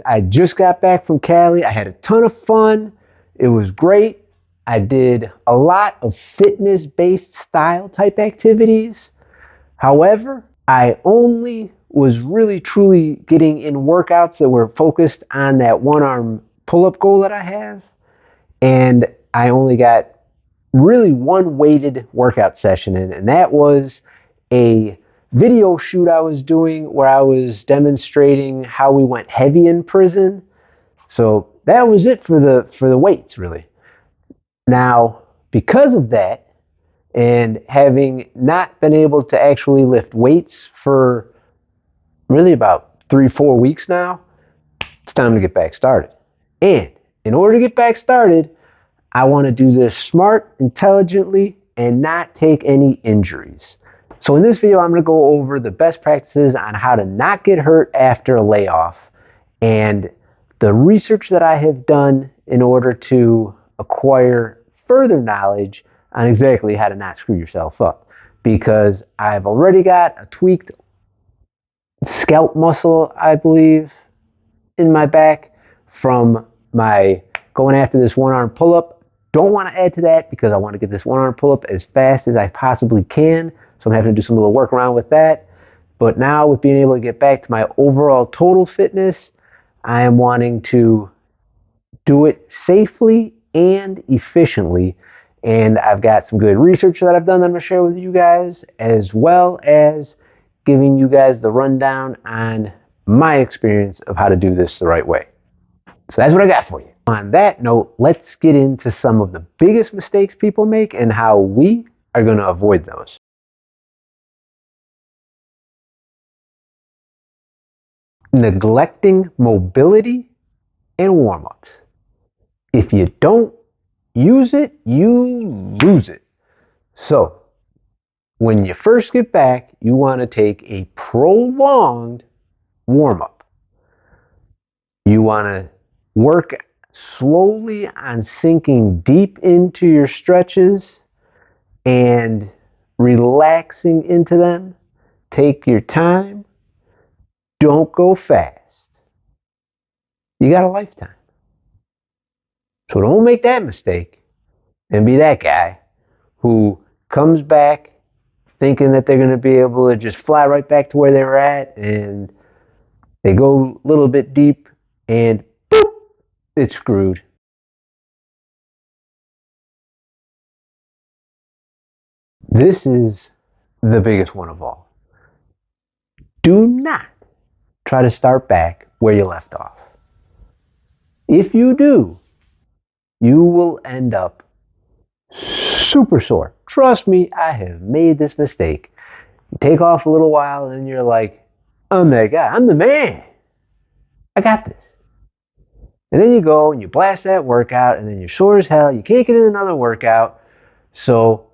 I just got back from Cali. I had a ton of fun. It was great. I did a lot of fitness-based style type activities. However, I only was really truly getting in workouts that were focused on that one arm pull-up goal that I have. And I only got really one weighted workout session in, and that was a video shoot I was doing where I was demonstrating how we went heavy in prison. So that was it for the weights, really. Now, because of that, and having not been able to actually lift weights for really about 3-4 weeks now, it's time to get back started. And in order to get back started, I want to do this smart, intelligently, and not take any injuries. So in this video, I'm going to go over the best practices on how to not get hurt after a layoff and the research that I have done in order to acquire further knowledge on exactly how to not screw yourself up. Because I've already got a tweaked scalp muscle, I believe, in my back from my going after this one arm pull-up. Don't want to add to that because I want to get this one arm pull-up as fast as I possibly can. So I'm having to do some little work around with that. But now with being able to get back to my overall total fitness, I am wanting to do it safely and efficiently. And I've got some good research that I've done that I'm going to share with you guys, as well as giving you guys the rundown on my experience of how to do this the right way. So that's what I got for you. On that note, let's get into some of the biggest mistakes people make and how we are going to avoid those. Neglecting mobility and warm-ups. If you don't use it, you lose it. So when you first get back, you want to take a prolonged warm-up. You want to work slowly on sinking deep into your stretches and relaxing into them. Take your time. Don't go fast. You got a lifetime. So don't make that mistake and be that guy who comes back thinking that they're going to be able to just fly right back to where they were at, and they go a little bit deep and boop, it's screwed. This is the biggest one of all. Do not try to start back where you left off. If you do, you will end up super sore. Trust me, I have made this mistake. You take off a little while and you're like, I'm that guy. I'm the man. I got this. And then you go and you blast that workout and then you're sore as hell. You can't get in another workout. So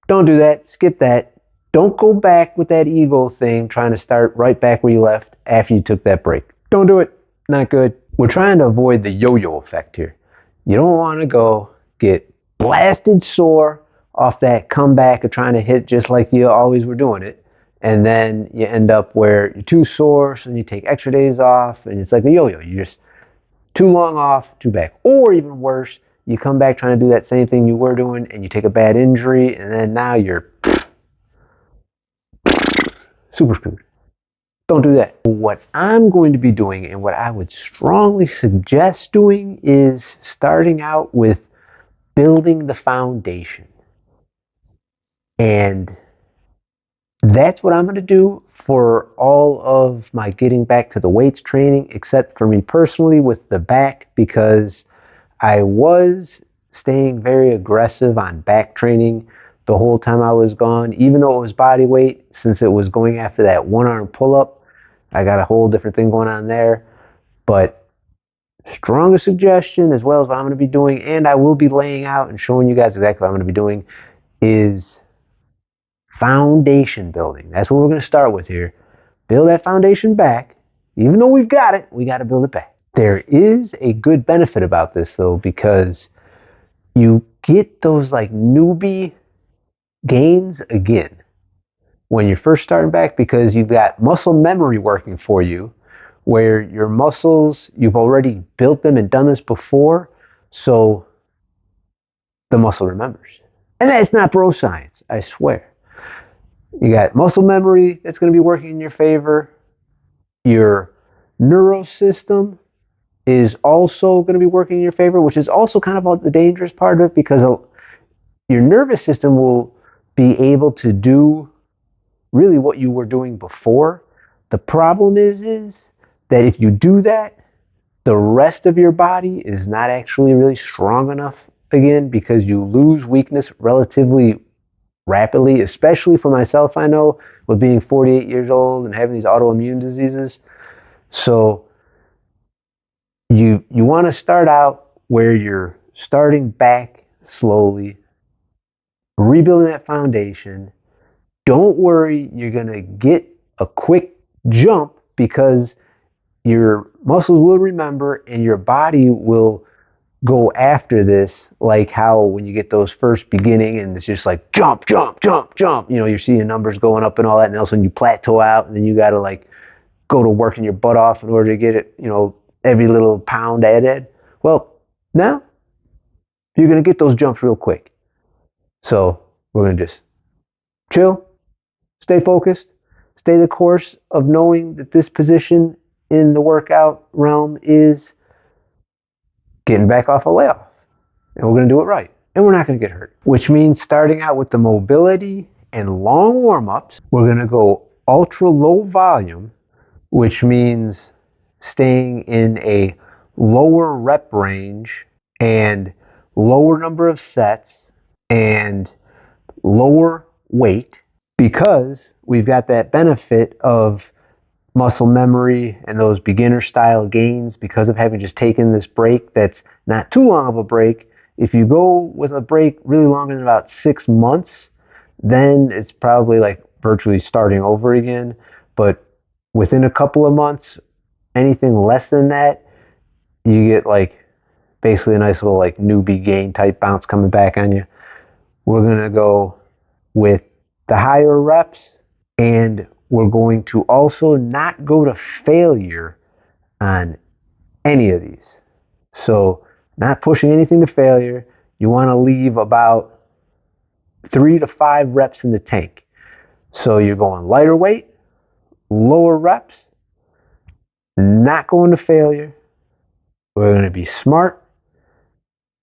don't do that. Skip that. Don't go back with that ego thing trying to start right back where you left after you took that break. Don't do it. Not good. We're trying to avoid the yo-yo effect here. You don't want to go get blasted sore off that comeback of trying to hit just like you always were doing it. And then you end up where you're too sore, so you take extra days off, and it's like a yo-yo. You're just too long off, too back. Or even worse, you come back trying to do that same thing you were doing, and you take a bad injury, and then now you're super screwed. Don't do that. What I'm going to be doing, and what I would strongly suggest doing, is starting out with building the foundation. And that's what I'm going to do for all of my getting back to the weights training, except for me personally with the back, because I was staying very aggressive on back training the whole time I was gone, even though it was body weight, since it was going after that one arm pull-up. I got a whole different thing going on there. But strongest suggestion, as well as what I'm going to be doing, and I will be laying out and showing you guys exactly what I'm going to be doing, is foundation building. That's what we're going to start with here. Build that foundation back. Even though we've got it, we got to build it back. There is a good benefit about this, though, because you get those like newbie gains again when you're first starting back, because you've got muscle memory working for you, where your muscles, you've already built them and done this before, so the muscle remembers. And that's not bro science, I swear. You got muscle memory that's going to be working in your favor. Your neural system is also going to be working in your favor, which is also kind of the dangerous part of it, because your nervous system will be able to do really what you were doing before. The problem is that if you do that, the rest of your body is not actually really strong enough again, because you lose weakness relatively rapidly, especially for myself, I know, with being 48 years old and having these autoimmune diseases. So you want to start out where you're starting back slowly, rebuilding that foundation. Don't worry, you're going to get a quick jump, because your muscles will remember and your body will go after this, like how when you get those first beginning and it's just like jump, jump, jump, jump, you're seeing numbers going up and all that, and also when you plateau out, and then you got to like go to working your butt off in order to get it, every little pound added. Well, now you're going to get those jumps real quick. So we're going to just chill, stay focused, stay the course of knowing that this position in the workout realm is getting back off a layoff. And we're going to do it right. And we're not going to get hurt. Which means starting out with the mobility and long warm-ups, we're going to go ultra low volume, which means staying in a lower rep range and lower number of sets and lower weight, because we've got that benefit of muscle memory and those beginner style gains because of having just taken this break that's not too long of a break. If you go with a break really longer than about 6 months, then it's probably like virtually starting over again. But within a couple of months, anything less than that, you get like basically a nice little like newbie gain type bounce coming back on you. We're going to go with the higher reps, and we're going to also not go to failure on any of these. So not pushing anything to failure. You want to leave about 3 to 5 reps in the tank. So you're going lighter weight, lower reps, not going to failure. We're going to be smart.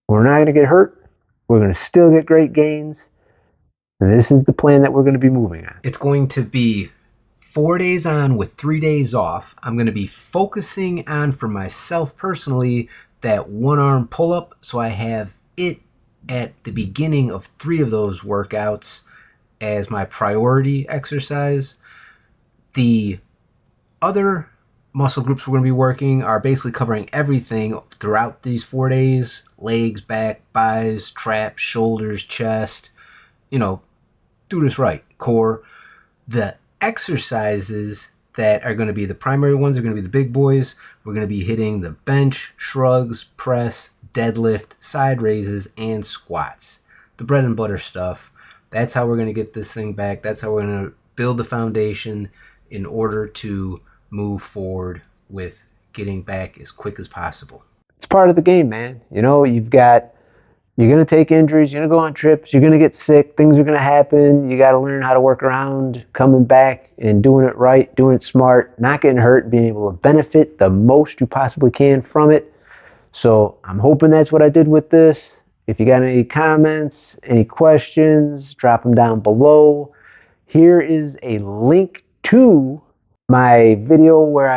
We're not going to get hurt. We're going to still get great gains. And this is the plan that we're going to be moving on. It's going to be 4 days on with 3 days off. I'm going to be focusing on, for myself personally, that one arm pull-up. So I have it at the beginning of 3 of those workouts as my priority exercise. The other muscle groups we're going to be working are basically covering everything throughout these 4 days: legs, back, buys, traps, shoulders, chest. Do this right, core. The exercises that are going to be the primary ones are going to be the big boys. We're going to be hitting the bench, shrugs, press, deadlift, side raises, and squats. The bread and butter stuff. That's how we're going to get this thing back. That's how we're going to build the foundation in order to move forward with getting back as quick as possible. It's part of the game, man. You're going to take injuries, you're going to go on trips, you're going to get sick, things are going to happen. You got to learn how to work around coming back and doing it right, doing it smart, not getting hurt, being able to benefit the most you possibly can from it. So I'm hoping that's what I did with this. If you got any comments, any questions, drop them down below. Here is a link to my video where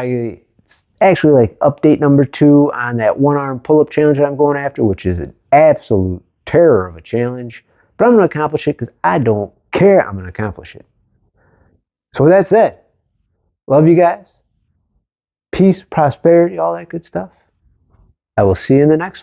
it's actually like update number 2 on that one arm pull-up challenge that I'm going after, which is an absolute terror of a challenge, but I'm going to accomplish it because I don't care. I'm going to accomplish it. So with that said, love you guys. Peace, prosperity, all that good stuff. I will see you in the next one.